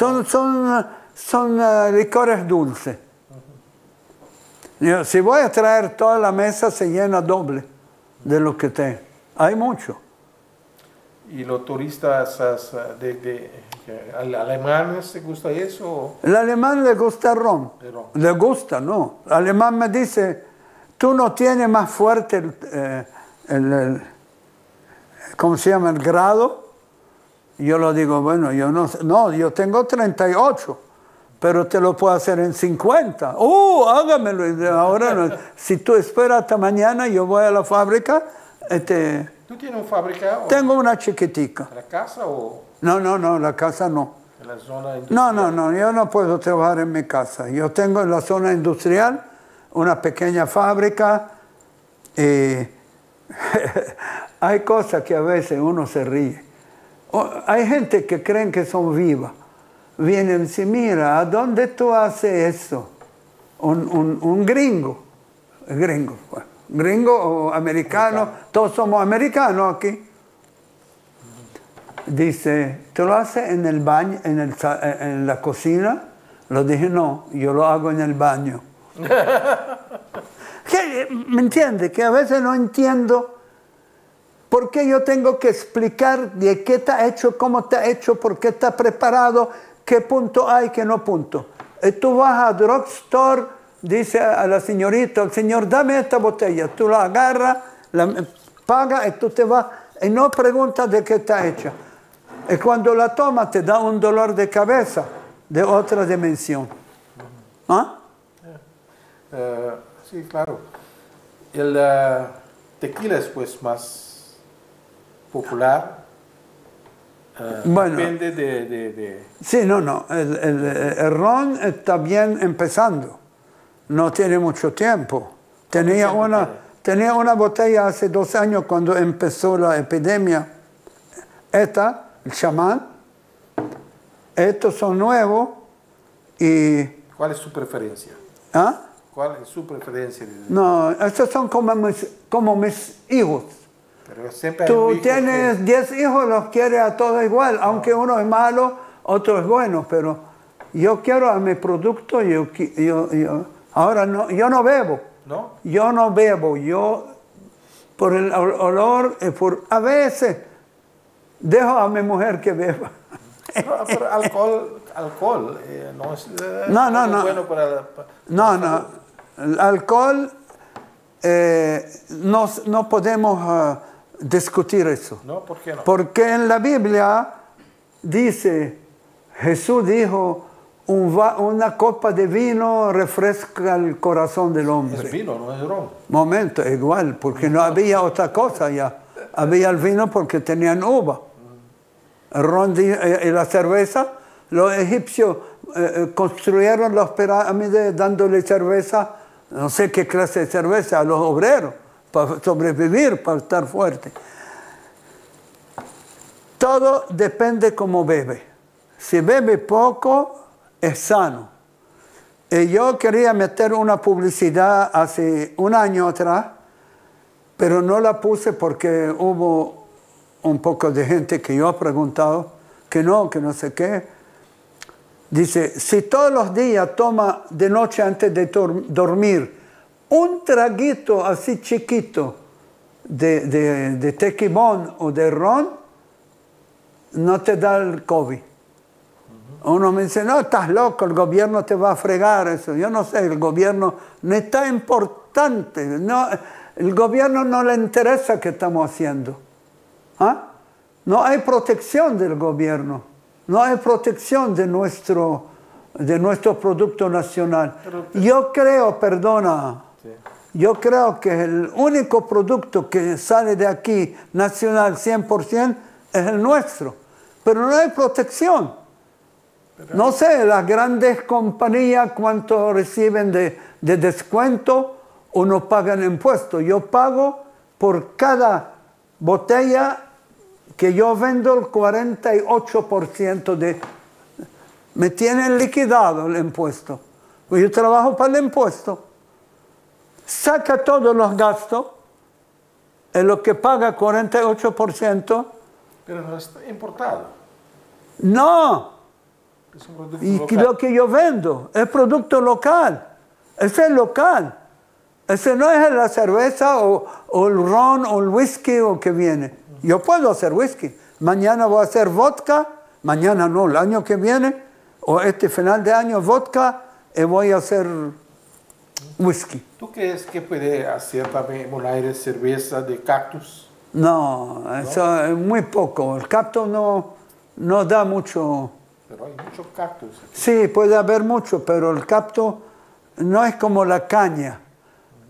Son licores dulces. Si voy a traer toda la mesa, se llena doble de lo que tengo. Hay mucho. ¿Y los turistas alemanes les gusta eso? El alemán le gusta el ron. Le gusta, no. El alemán me dice, tú no tienes más fuerte ¿cómo se llama? El grado. Y yo lo digo, bueno, yo no sé. No, yo tengo 38, pero te lo puedo hacer en 50. Hágamelo. Ahora, no. Si tú esperas hasta mañana, yo voy a la fábrica. ¿Tú tienes una fábrica? Tengo una chiquitica. ¿En la casa o...? No, la casa no. ¿En la zona industrial? No, yo no puedo trabajar en mi casa. Yo tengo en la zona industrial una pequeña fábrica y hay cosas que a veces uno se ríe. Hay gente que creen que son vivas. Vienen y dicen, mira, ¿a dónde tú haces eso? Un gringo. Gringo o americano, todos somos americanos aquí. Dice, ¿tú lo haces en el baño, en la cocina? Lo dije, no, yo lo hago en el baño. ¿Me entiende? Que a veces no entiendo por qué yo tengo que explicar de qué está hecho, cómo está hecho, por qué está preparado, qué punto hay, qué no punto. Y tú vas a drugstore, dice a la señorita, el señor, dame esta botella. Tú la agarras, la pagas y tú te vas y no preguntas de qué está hecha. Y cuando la tomas te da un dolor de cabeza de otra dimensión. ¿Ah? Sí, claro. El tequila es pues más popular. Bueno, depende de... Sí, no. El ron está bien empezando. No tiene mucho tiempo. Tenía una botella hace 2 años cuando empezó la epidemia. Esta, el chamán. Estos son nuevos y... ¿Cuál es su preferencia? ¿Ah? ¿Cuál es su preferencia? No, estos son como mis hijos. Pero siempre hay un Tú hijo tienes 10 hijos, los quieres a todos igual, aunque uno es malo, otro es bueno, pero yo quiero a mi producto, ahora no, yo no bebo. ¿No? Yo no bebo, yo por el olor, a veces dejo a mi mujer que beba. Pero alcohol no es No. bueno para No. El alcohol, no podemos discutir eso. No, ¿por qué no? Porque en la Biblia dice, Jesús dijo, una copa de vino refresca el corazón del hombre. Es vino, no es ron. Momento, igual, porque no había otra cosa ya. Había el vino porque tenían uva. El ron y la cerveza, los egipcios construyeron las pirámides dándole cerveza, no sé qué clase de cerveza, a los obreros, para sobrevivir, para estar fuerte. Todo depende cómo bebe. Si bebe poco, es sano. Y yo quería meter una publicidad hace un año atrás, pero no la puse porque hubo un poco de gente que yo he preguntado que no sé qué. Dice, si todos los días toma de noche antes de dormir un traguito así chiquito de tequibón o de ron, no te da el COVID. Uno me dice, no, estás loco, el gobierno te va a fregar eso. Yo no sé, el gobierno no está importante. No, el gobierno no le interesa qué estamos haciendo. ¿Ah? No hay protección del gobierno. No hay protección de nuestro producto nacional. Yo creo, perdona, yo creo que el único producto que sale de aquí, nacional 100%, es el nuestro. Pero no hay protección. No sé, las grandes compañías cuánto reciben de descuento o no pagan impuestos. Yo pago por cada botella que yo vendo el 48% de... Me tienen liquidado el impuesto. Yo trabajo para el impuesto. Saca todos los gastos, en lo que paga 48%. Pero no está importado. No. Es un producto Y local. lo que yo vendo es producto local. Ese es local. Ese no es la cerveza o el ron o el whisky o que viene. Yo puedo hacer whisky. Mañana voy a hacer vodka. Mañana no, el año que viene. O este final de año vodka. Y voy a hacer whisky. ¿Tú crees que puede hacer también en Buenos Aires cerveza de cactus? No, eso es muy poco. El cactus no da mucho. Pero hay muchos cactus. Sí, puede haber mucho, pero el cactus no es como la caña.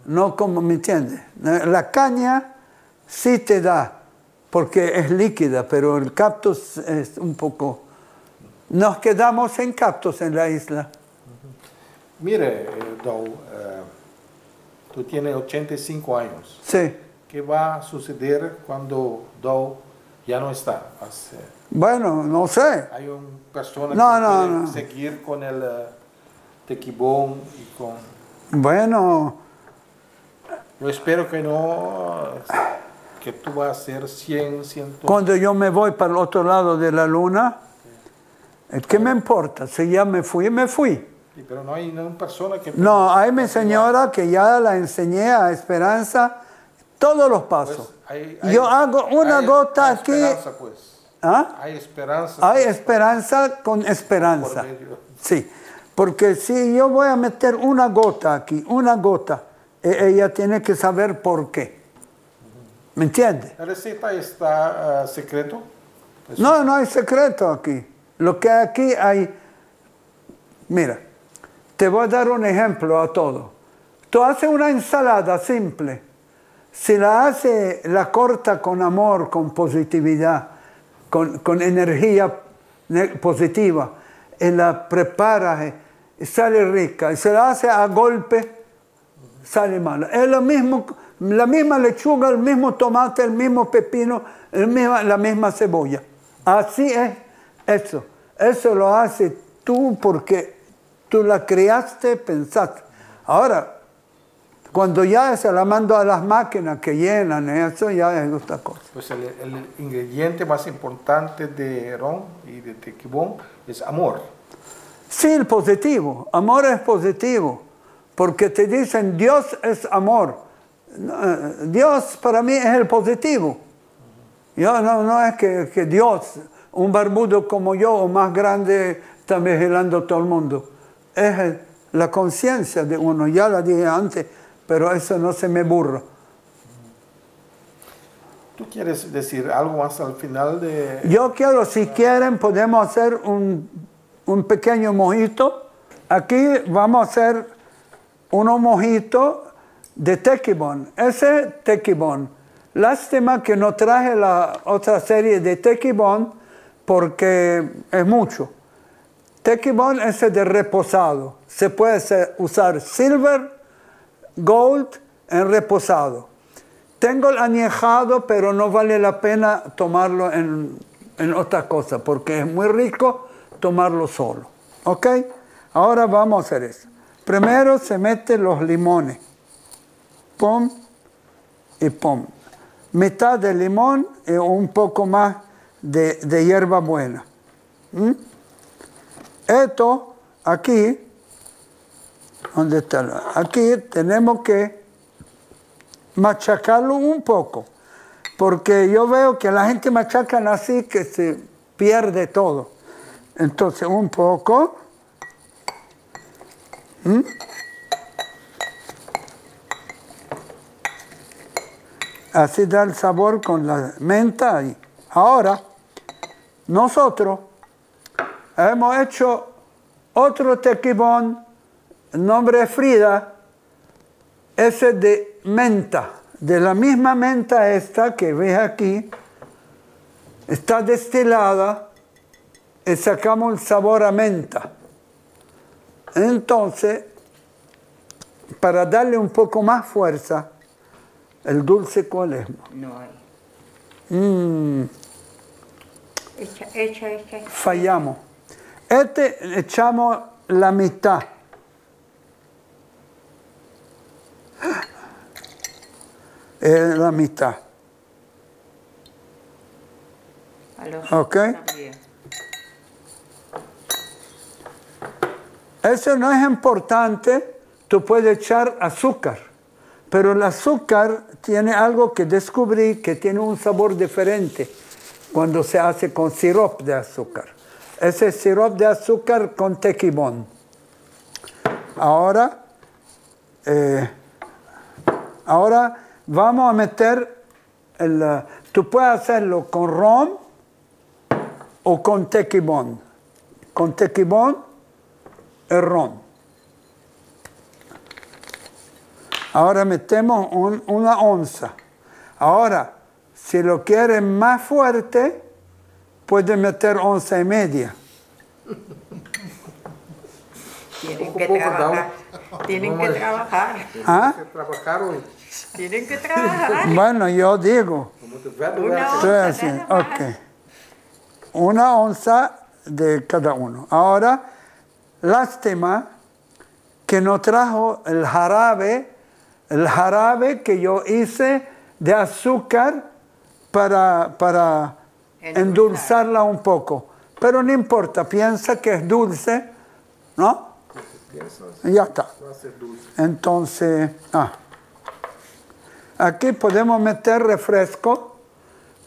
No como, ¿me entiendes? La caña sí te da, porque es líquida, pero el cactus es un poco... Nos quedamos en cactus en la isla. Mire, Dow, tú tienes 85 años. Sí. ¿Qué va a suceder cuando Dow ya no está? Bueno, no sé. Hay una persona No, que puede no. seguir con el tequibón y con... Bueno, Yo espero que no, que tú vas a ser 100. cuando yo me voy para el otro lado de la luna, ¿qué me importa? Si ya me fui, me fui. Sí, pero no hay ninguna persona que... No, hay mi señora que ya la enseñé a Esperanza todos los pasos. Pues yo hago una gota hay aquí. Esperanza, pues. ¿Ah? Hay esperanza. Hay esperanza con esperanza. Por medio. Sí, porque si yo voy a meter una gota aquí, una gota, ella tiene que saber por qué. ¿Me entiende? ¿La receta está secreto? Pues, No, no hay secreto aquí. Lo que aquí hay... Mira, te voy a dar un ejemplo a todo. Tú haces una ensalada simple. Si la corta con amor, con positividad, con energía positiva, y la preparas, y sale rica. Y se la hace a golpe, sale mala. Es lo mismo, la misma lechuga, el mismo tomate, el mismo pepino, la misma cebolla. Así es eso. Eso lo haces tú porque tú la creaste, pensaste. Ahora, Cuando ya se la mando a las máquinas que llenan, eso ya es otra cosa. Pues el ingrediente más importante de ron y de tequibón es amor. Sí, el positivo. Amor es positivo. Porque te dicen, Dios es amor. Dios para mí es el positivo. Yo, no es que Dios, un barbudo como yo o más grande, está vigilando todo el mundo. Es la conciencia de uno. Ya la dije antes, pero eso no se me burra. ¿Tú quieres decir algo más al final de...? Yo quiero, si quieren, podemos hacer un pequeño mojito. Aquí vamos a hacer unos mojitos de tequibón. Ese tequibón. Lástima que no traje la otra serie de tequibón porque es mucho. Tequibón es de reposado. Se puede usar silver, gold en reposado. Tengo el añejado, pero no vale la pena tomarlo en otra cosa, porque es muy rico tomarlo solo. ¿Ok? Ahora vamos a hacer eso. Primero se meten los limones. Pum y pum. Mitad de limón y un poco más de hierbabuena. Esto aquí, ¿dónde está? Aquí tenemos que machacarlo un poco, porque yo veo que la gente machaca así que se pierde todo. Entonces un poco. Así da el sabor con la menta. Ahora, nosotros hemos hecho otro tequibón, el nombre es Frida, ese de menta, de la misma menta esta que ves aquí, está destilada y sacamos el sabor a menta. Entonces, para darle un poco más fuerza, ¿el dulce cuál es? No hay. Echa. Fallamos. Este echamos la mitad. La mitad. ¿Ok? También. Eso no es importante. Tú puedes echar azúcar. Pero el azúcar tiene algo que descubrí que tiene un sabor diferente cuando se hace con sirope de azúcar. Ese es sirope de azúcar con tequibón. Ahora vamos a meter tú puedes hacerlo con ron o con tequibón. Con tequibón y ron. Ahora metemos una onza. Ahora, si lo quieren más fuerte, pueden meter 11,5. Tienen que trabajar. Tienen que trabajar. ¿Ah? Tienen que trabajar. Bueno, yo digo. Una onza de cada uno. Ahora, lástima que no trajo el jarabe que yo hice de azúcar para endulzarla un poco. Pero no importa, piensa que es dulce, ¿no? Ya está. Entonces, aquí podemos meter refresco,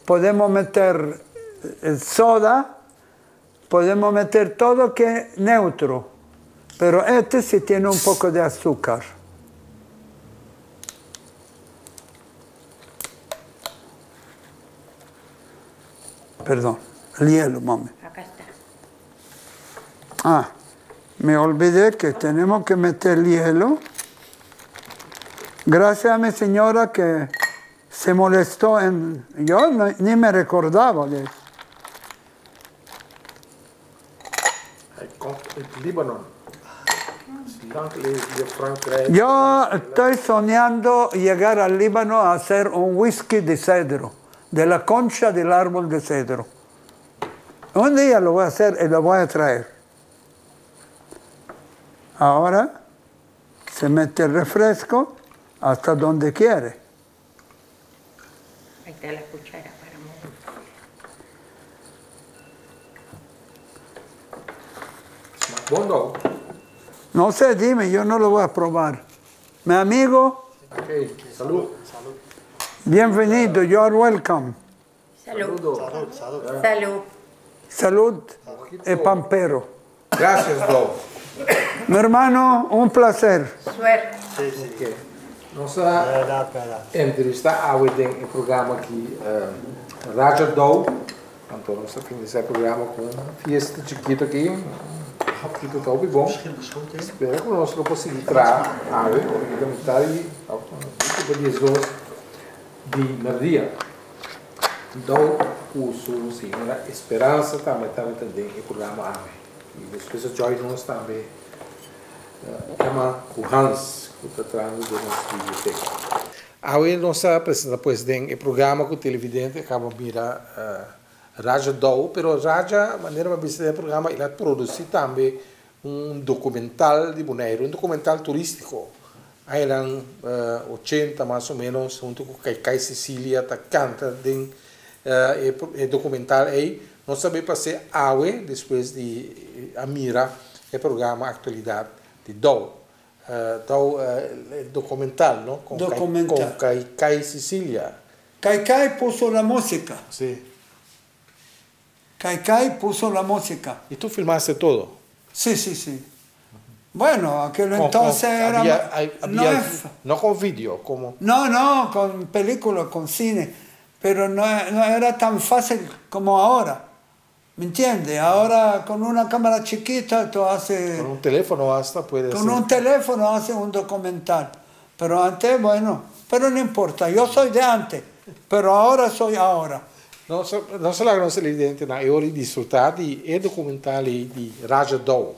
podemos meter soda, podemos meter todo que es neutro. Pero este sí tiene un poco de azúcar. Perdón, el hielo, mami. Acá está. Me olvidé que tenemos que meter hielo. Gracias a mi señora que se molestó en... Yo ni me recordaba de eso. Yo estoy soñando llegar al Líbano a hacer un whisky de cedro, de la concha del árbol de cedro. Un día lo voy a hacer y lo voy a traer. Ahora se mete el refresco hasta donde quiere. Ahí está la cuchara para mover. Bueno, No sé, dime, yo no lo voy a probar. Mi amigo, ok, salud. bienvenido, you are welcome. Salud. Salud. Salud. Salud e pampero. Gracias, Dou. Mi hermano, un placer. Suerte. Ok. Nossa entrevista hoje tem um programa aqui, Raja Dou. Então, nós temos esse programa com fiesta chiquito aqui. Chiquito está bom. Espero que nós conseguimos trazer a documentário de Maria. Então, o senhor Esperança também também o programa AVE. E depois a Joy nós também chama o Hans, que está trazendo de nossa biblioteca. Hoje nós apresentamos o programa com o televidente acaba de mirar Raja Dou, pero Raja, maneira de visitar o programa, ele produz também documental de Bonaire, documental turístico. Aí eram 80 mais ou menos, junto com Kaikai Sicília, tá canta de documental aí. Nós sabemos passar hoje, depois de mirar o programa Atualidade de Dou. Documental, não? Com Kaikai Sicília. Kaikai puso la música. Sí. Kaikai puso la música. ¿Y tú filmaste todo? Sí, sí, sí. Bueno, aquel entonces era... no con vídeo, como... No, con película, con cine. Pero no era tan fácil como ahora. ¿Me entiendes? Ahora con una cámara chiquita tú haces... Con un teléfono hasta puedes... Con un teléfono haces un documental. Pero antes, bueno, pero no importa. Yo soy de antes, pero ahora soy ahora. Non so la nostra identità, e ora disfruttare i documentari di Raja Dou.